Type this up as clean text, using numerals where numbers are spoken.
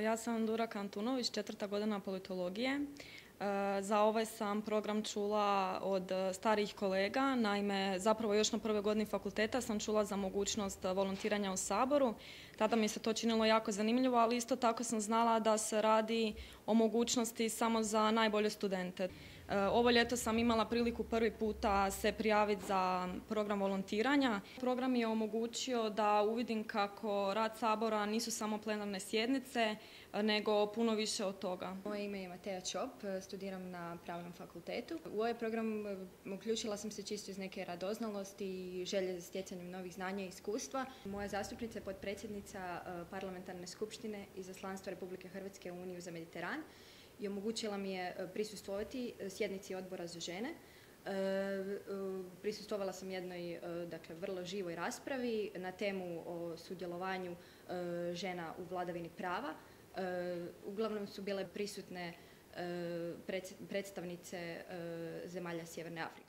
Ja sam Dura Antunović, 4. godina politologije. Za ovaj sam program čula od starijih kolega, naime zapravo još na 1. godini fakulteta sam čula za mogućnost volontiranja u Saboru. Tada mi se to činilo jako zanimljivo, ali isto tako sam znala da se radi o mogućnosti samo za najbolje studente. Ovo ljeto sam imala priliku prvi puta se prijaviti za program volontiranja. Program mi je omogućio da uvidim kako rad Sabora nisu samo plenarne sjednice, nego puno više od toga. Moje ime je Mateja Čop, studiram na Pravnom fakultetu. U ovaj program uključila sam se čisto iz neke radoznalosti i želje za stjecanjem novih znanja i iskustva. Moja zastupnica je potpredsjednica Parlamentarne skupštine Izaslanstva Republike Hrvatske u Uniju za Mediteran i omogućila mi je prisustvovati sjednici Odbora za žene. Prisustvovala sam jednoj vrlo živoj raspravi na temu o sudjelovanju žena u vladavini prava. Uglavnom su bile prisutne predstavnice zemalja Sjeverne Afrike.